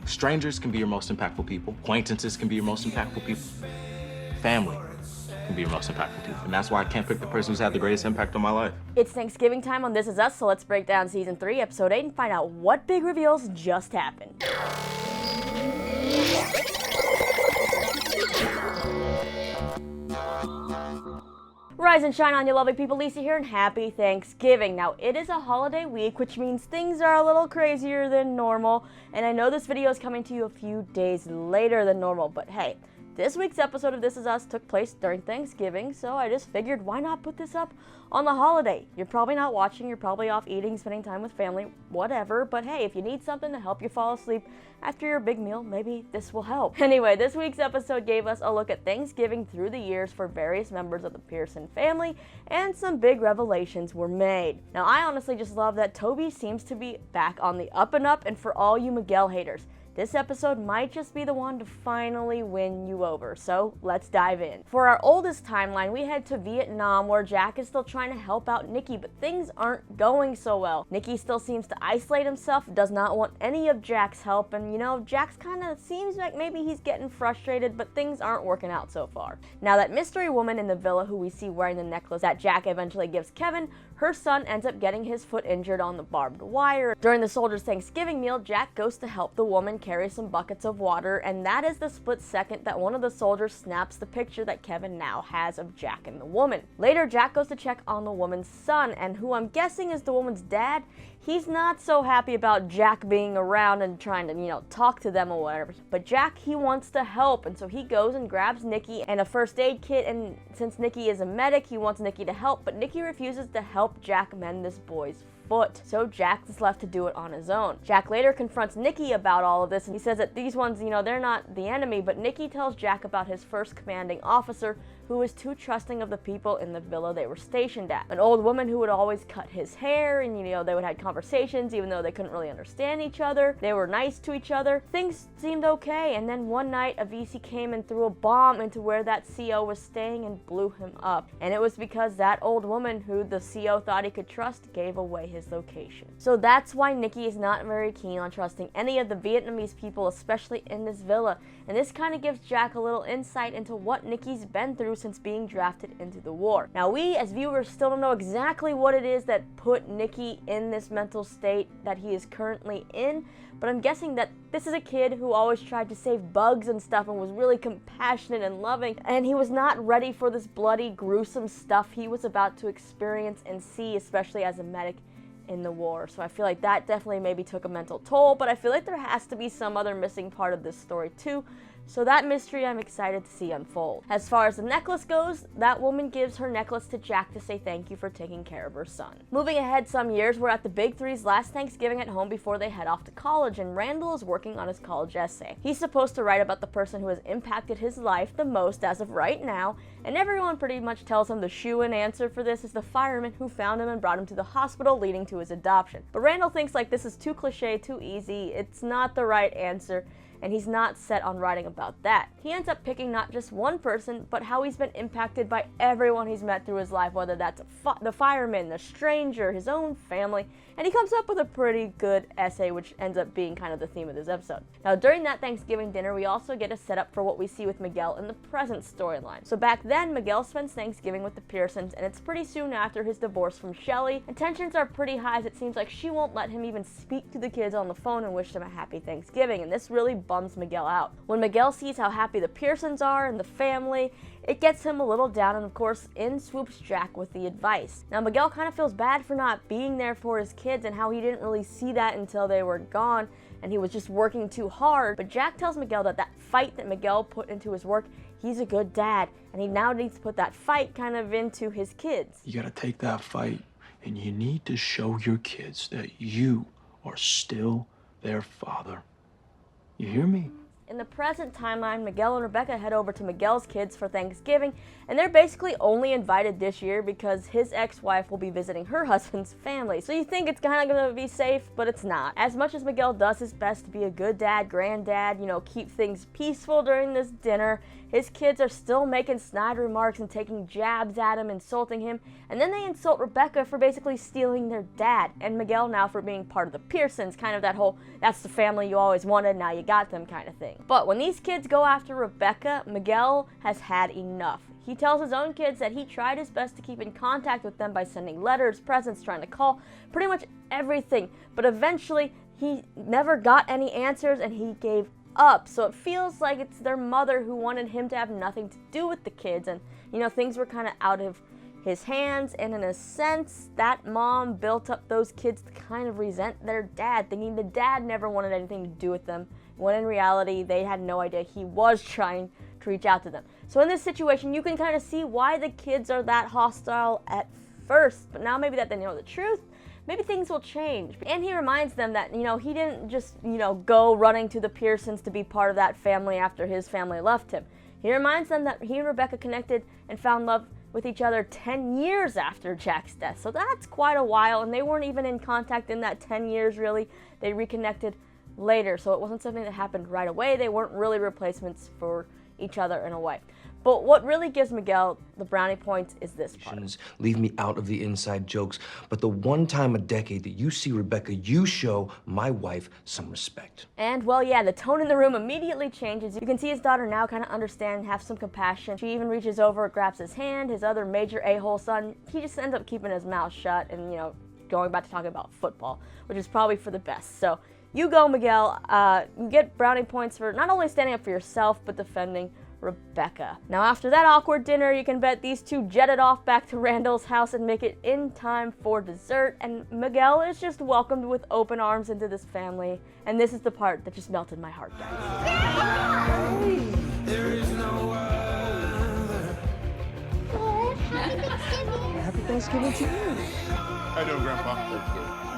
Strangers can be your most impactful people. Acquaintances can be your most impactful people. Family can be your most impactful people. And that's why I can't pick the person who's had the greatest impact on my life. It's Thanksgiving time on This Is Us, so let's break down Season 3, Episode 8, and find out what big reveals just happened. Rise and shine on, you lovely people. Lisa here, and happy Thanksgiving. Now, it is a holiday week, which means things are a little crazier than normal, and I know this video is coming to you a few days later than normal, but hey, this week's episode of This Is Us took place during Thanksgiving, so I just figured why not put this up on the holiday? You're probably not watching, you're probably off eating, spending time with family, whatever, but hey, if you need something to help you fall asleep after your big meal, maybe this will help. Anyway, this week's episode gave us a look at Thanksgiving through the years for various members of the Pearson family, and some big revelations were made. Now, I honestly just love that Toby seems to be back on the up and up, and for all you Miguel haters, this episode might just be the one to finally win you over, so let's dive in. For our oldest timeline, we head to Vietnam, where Jack is still trying to help out Nicky, but things aren't going so well. Nicky still seems to isolate himself, does not want any of Jack's help, and you know, Jack's kind of seems like maybe he's getting frustrated, but things aren't working out so far. Now, that mystery woman in the villa who we see wearing the necklace that Jack eventually gives Kevin, her son ends up getting his foot injured on the barbed wire. During the soldiers' Thanksgiving meal, Jack goes to help the woman carry some buckets of water, and that is the split second that one of the soldiers snaps the picture that Kevin now has of Jack and the woman. Later, Jack goes to check on the woman's son, and who I'm guessing is the woman's dad. He's not so happy about Jack being around and trying to, you know, talk to them or whatever. But Jack, he wants to help, and so he goes and grabs Nicky and a first aid kit, and since Nicky is a medic, he wants Nicky to help, but Nicky refuses to help Jack mend this boy's foot. So Jack is left to do it on his own. Jack later confronts Nicky about all of this, and he says that these ones, you know, they're not the enemy, but Nicky tells Jack about his first commanding officer, who was too trusting of the people in the villa they were stationed at. An old woman who would always cut his hair, and you know, they would have conversations even though they couldn't really understand each other. They were nice to each other. Things seemed okay, and then one night a VC came and threw a bomb into where that CO was staying and blew him up. And it was because that old woman who the CO thought he could trust gave away his location. So that's why Nicky is not very keen on trusting any of the Vietnamese people, especially in this villa. And this kind of gives Jack a little insight into what Nicky's been through since being drafted into the war. Now, we as viewers still don't know exactly what it is that put Nicky in this mental state that he is currently in, but I'm guessing that this is a kid who always tried to save bugs and stuff and was really compassionate and loving, and he was not ready for this bloody, gruesome stuff he was about to experience and see, especially as a medic in the war. So I feel like that definitely maybe took a mental toll, but I feel like there has to be some other missing part of this story too. So that mystery I'm excited to see unfold. As far as the necklace goes, that woman gives her necklace to Jack to say thank you for taking care of her son. Moving ahead some years, we're at the Big Three's last Thanksgiving at home before they head off to college, and Randall is working on his college essay. He's supposed to write about the person who has impacted his life the most as of right now, and everyone pretty much tells him the shoo-in answer for this is the fireman who found him and brought him to the hospital, leading to his adoption. But Randall thinks like this is too cliche, too easy, it's not the right answer, and he's not set on writing about that. He ends up picking not just one person, but how he's been impacted by everyone he's met through his life, whether that's the fireman, the stranger, his own family, and he comes up with a pretty good essay, which ends up being kind of the theme of this episode. Now, during that Thanksgiving dinner, we also get a setup for what we see with Miguel in the present storyline. So back then, Miguel spends Thanksgiving with the Pearsons, and it's pretty soon after his divorce from Shelly, and tensions are pretty high as it seems like she won't let him even speak to the kids on the phone and wish them a happy Thanksgiving, and this really bums Miguel out. When Miguel sees how happy the Pearsons are and the family, it gets him a little down, and of course, in swoops Jack with the advice. Now, Miguel kind of feels bad for not being there for his kids and how he didn't really see that until they were gone, and he was just working too hard. But Jack tells Miguel that that fight that Miguel put into his work, he's a good dad, and he now needs to put that fight kind of into his kids. You gotta take that fight, and you need to show your kids that you are still their father. You hear me? In the present timeline, Miguel and Rebecca head over to Miguel's kids for Thanksgiving, and they're basically only invited this year because his ex-wife will be visiting her husband's family. So you think it's kind of going to be safe, but it's not. As much as Miguel does his best to be a good dad, granddad, you know, keep things peaceful during this dinner, his kids are still making snide remarks and taking jabs at him, insulting him, and then they insult Rebecca for basically stealing their dad, and Miguel now for being part of the Pearsons, kind of that whole, that's the family you always wanted, now you got them kind of thing. But when these kids go after Rebecca, Miguel has had enough. He tells his own kids that he tried his best to keep in contact with them by sending letters, presents, trying to call, pretty much everything. But eventually, he never got any answers and he gave up. So it feels like it's their mother who wanted him to have nothing to do with the kids. And, you know, things were kind of out of his hands. And in a sense, that mom built up those kids to kind of resent their dad, thinking the dad never wanted anything to do with them, when in reality, they had no idea he was trying to reach out to them. So in this situation, you can kind of see why the kids are that hostile at first, but now maybe that they know the truth, maybe things will change. And he reminds them that, you know, he didn't just, you know, go running to the Pearsons to be part of that family after his family left him. He reminds them that he and Rebecca connected and found love with each other 10 years after Jack's death. So that's quite a while, and they weren't even in contact in that 10 years really. They reconnected later, so it wasn't something that happened right away. They weren't really replacements for each other in a way. But what really gives Miguel the brownie points is this part. Leave me out of the inside jokes, but the one time a decade that you see Rebecca, you show my wife some respect. And well, yeah, the tone in the room immediately changes. You can see his daughter now kind of understand and have some compassion. She even reaches over, grabs his hand. His other major a-hole son, he just ends up keeping his mouth shut and, you know, going back to talking about football, which is probably for the best. So you go, Miguel. You get brownie points for not only standing up for yourself, but defending Rebecca. Now after that awkward dinner, you can bet these two jetted off back to Randall's house and make it in time for dessert, and Miguel is just welcomed with open arms into this family, and this is the part that just melted my heart, guys. There is no other. Happy Thanksgiving to you. How you doing, Grandpa?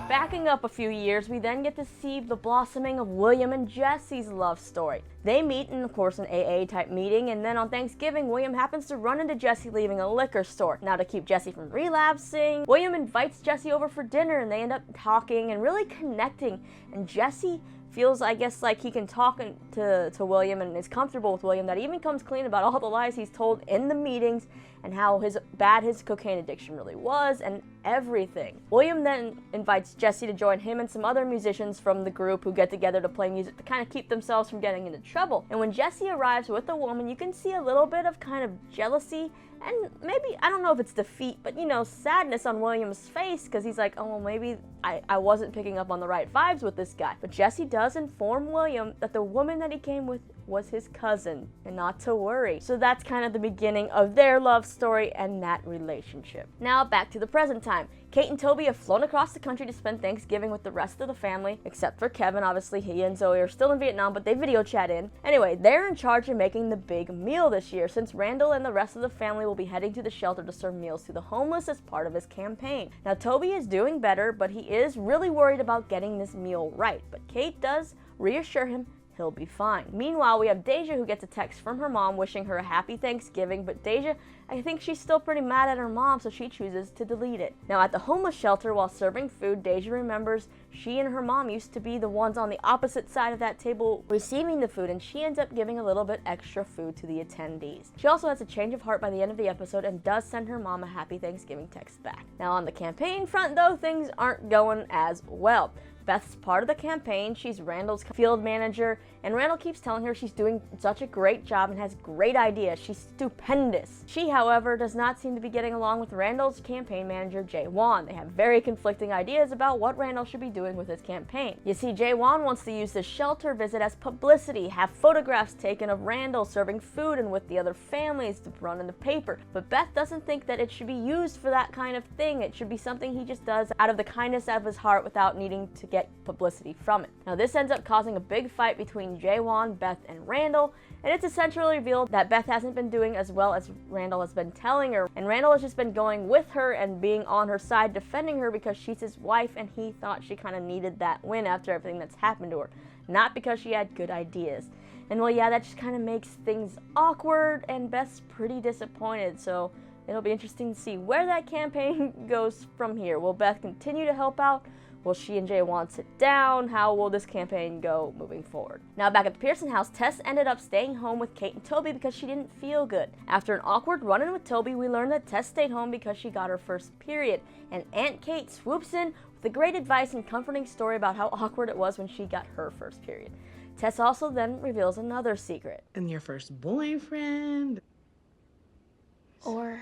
Backing up a few years, we then get to see the blossoming of William and Jessie's love story. They meet in, of course, an AA type meeting, and then on Thanksgiving, William happens to run into Jessie leaving a liquor store. Now, to keep Jessie from relapsing, William invites Jessie over for dinner, and they end up talking and really connecting, and Jessie feels, I guess, like he can talk to William and is comfortable with William, that even comes clean about all the lies he's told in the meetings and how bad his cocaine addiction really was and everything. William then invites Jessie to join him and some other musicians from the group who get together to play music to kind of keep themselves from getting into trouble. And when Jessie arrives with a woman, you can see a little bit of kind of jealousy and maybe, I don't know if it's defeat, but, you know, sadness on William's face, because he's like, oh, well, maybe I wasn't picking up on the right vibes with this guy. But Jessie does inform William that the woman that he came with was his cousin, and not to worry. So that's kind of the beginning of their love story and that relationship. Now back to the present time. Kate and Toby have flown across the country to spend Thanksgiving with the rest of the family, except for Kevin. Obviously, he and Zoe are still in Vietnam, but they video chat in. Anyway, they're in charge of making the big meal this year, since Randall and the rest of the family will be heading to the shelter to serve meals to the homeless as part of his campaign. Now, Toby is doing better, but he is really worried about getting this meal right. But Kate does reassure him he'll be fine. Meanwhile, we have Deja, who gets a text from her mom wishing her a happy Thanksgiving, but Deja, I think she's still pretty mad at her mom, so she chooses to delete it. Now at the homeless shelter, while serving food, Deja remembers she and her mom used to be the ones on the opposite side of that table receiving the food, and she ends up giving a little bit extra food to the attendees. She also has a change of heart by the end of the episode and does send her mom a happy Thanksgiving text back. Now on the campaign front though, things aren't going as well. Beth's part of the campaign. She's Randall's field manager, and Randall keeps telling her she's doing such a great job and has great ideas. She's stupendous. She, however, does not seem to be getting along with Randall's campaign manager, Jae-Won. They have very conflicting ideas about what Randall should be doing with his campaign. You see, Jae-Won wants to use the shelter visit as publicity, have photographs taken of Randall serving food and with the other families to run in the paper. But Beth doesn't think that it should be used for that kind of thing. It should be something he just does out of the kindness of his heart without needing to get publicity from it. Now this ends up causing a big fight between Jae-Won, Beth, and Randall, and it's essentially revealed that Beth hasn't been doing as well as Randall has been telling her, and Randall has just been going with her and being on her side, defending her because she's his wife and he thought she kind of needed that win after everything that's happened to her, not because she had good ideas. And well, yeah, that just kind of makes things awkward, and Beth's pretty disappointed, so it'll be interesting to see where that campaign goes from here. Will Beth continue to help out Will she and Jae-Won sit down? How will this campaign go moving forward? Now back at the Pearson house, Tess ended up staying home with Kate and Toby because she didn't feel good. After an awkward run-in with Toby, we learned that Tess stayed home because she got her first period. And Aunt Kate swoops in with a great advice and comforting story about how awkward it was when she got her first period. Tess also then reveals another secret. And your first boyfriend. Or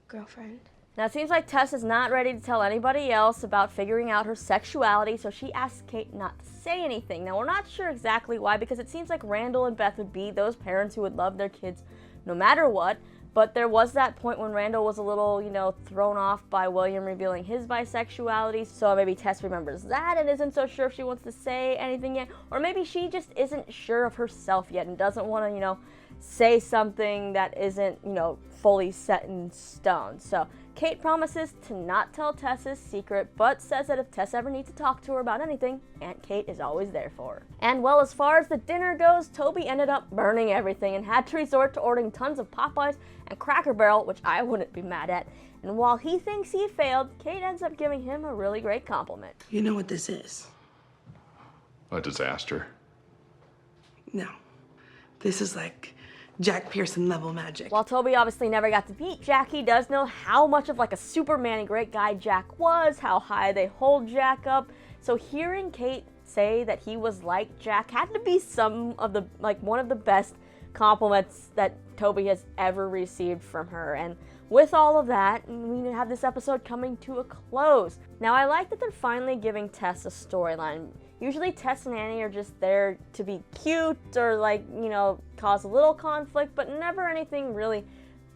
girlfriend. Now it seems like Tess is not ready to tell anybody else about figuring out her sexuality, so she asks Kate not to say anything. Now we're not sure exactly why, because it seems like Randall and Beth would be those parents who would love their kids no matter what, but there was that point when Randall was a little, thrown off by William revealing his bisexuality, so maybe Tess remembers that and isn't so sure if she wants to say anything yet, or maybe she just isn't sure of herself yet and doesn't want to, say something that isn't, fully set in stone. So Kate promises to not tell Tess's secret, but says that if Tess ever needs to talk to her about anything, Aunt Kate is always there for her. And well, as far as the dinner goes, Toby ended up burning everything and had to resort to ordering tons of Popeyes and Cracker Barrel, which I wouldn't be mad at. And while he thinks he failed, Kate ends up giving him a really great compliment. You know what this is? A disaster. No. This is like Jack Pearson level magic. While Toby obviously never got to meet Jack, he does know how much of like a Superman and great guy Jack was, how high they hold Jack up. So hearing Kate say that he was like Jack had to be one of the best compliments that Toby has ever received from her. And with all of that, we have this episode coming to a close. Now I like that they're finally giving Tess a storyline. Usually Tess and Annie are just there to be cute or cause a little conflict, but never anything really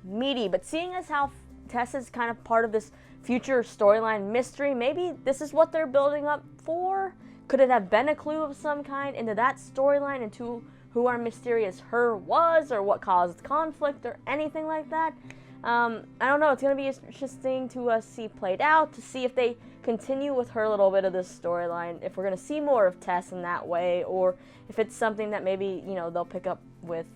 meaty. But seeing as how Tess is kind of part of this future storyline mystery, maybe this is what they're building up for? Could it have been a clue of some kind into that storyline, into who our mysterious her was, or what caused conflict, or anything like that? I don't know, it's going to be interesting to see played out, to see if they continue with her little bit of this storyline, if we're going to see more of Tess in that way, or if it's something that maybe, they'll pick up with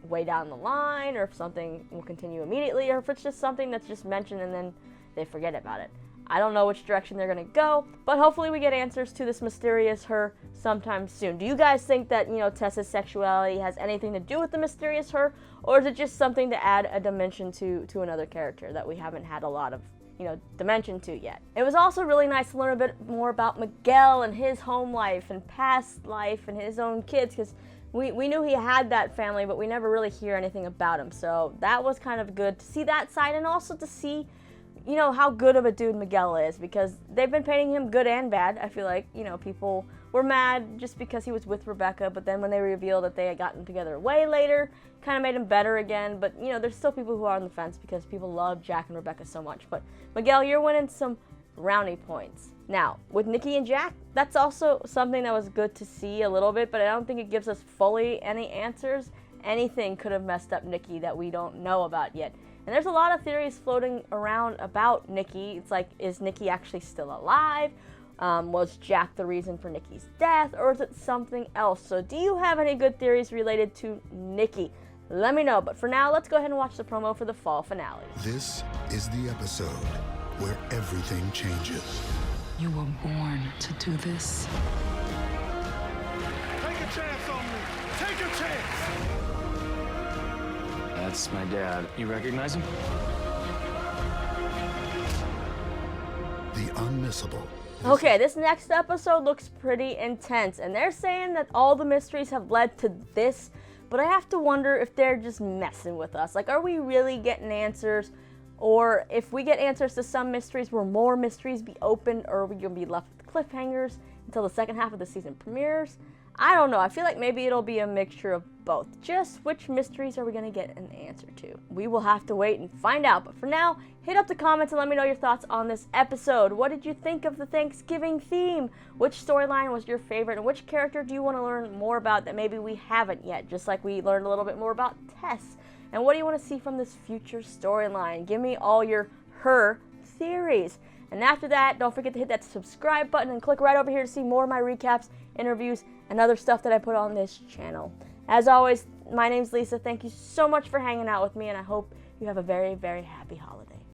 way down the line, or if something will continue immediately, or if it's just something that's just mentioned and then they forget about it. I don't know which direction they're going to go, but hopefully we get answers to this mysterious her sometime soon. Do you guys think that, Tess's sexuality has anything to do with the mysterious her, or is it just something to add a dimension to another character that we haven't had a lot of, dimension to yet? It was also really nice to learn a bit more about Miguel and his home life and past life and his own kids, because we knew he had that family, but we never really hear anything about him. So that was kind of good to see that side, and also to see how good of a dude Miguel is, because they've been painting him good and bad. I feel like, people were mad just because he was with Rebecca, but then when they revealed that they had gotten together way later, kind of made him better again. But, there's still people who are on the fence because people love Jack and Rebecca so much. But Miguel, you're winning some brownie points. Now, with Nicky and Jack, that's also something that was good to see a little bit, but I don't think it gives us fully any answers. Anything could have messed up Nicky that we don't know about yet. And there's a lot of theories floating around about Nicky. It's like, is Nicky actually still alive? Was Jack the reason for Nicky's death, or is it something else? So do you have any good theories related to Nicky? Let me know. But for now, let's go ahead and watch the promo for the fall finale. This is the episode where everything changes. You were born to do this. Take a chance on me. Take a chance. That's my dad. You recognize him? The unmissable. Okay, this next episode looks pretty intense, and they're saying that all the mysteries have led to this, but I have to wonder if they're just messing with us. Like, are we really getting answers? Or if we get answers to some mysteries, will more mysteries be opened, or are we going to be left with cliffhangers until the second half of the season premieres? I don't know. I feel like maybe it'll be a mixture of both. Just which mysteries are we going to get an answer to? We will have to wait and find out. But for now, hit up the comments and let me know your thoughts on this episode. What did you think of the Thanksgiving theme? Which storyline was your favorite? And which character do you want to learn more about that maybe we haven't yet? Just like we learned a little bit more about Tess. And what do you want to see from this future storyline? Give me all your her theories. And after that, don't forget to hit that subscribe button and click right over here to see more of my recaps, interviews, and other stuff that I put on this channel. As always, my name's Lisa. Thank you so much for hanging out with me, and I hope you have a very, very happy holiday.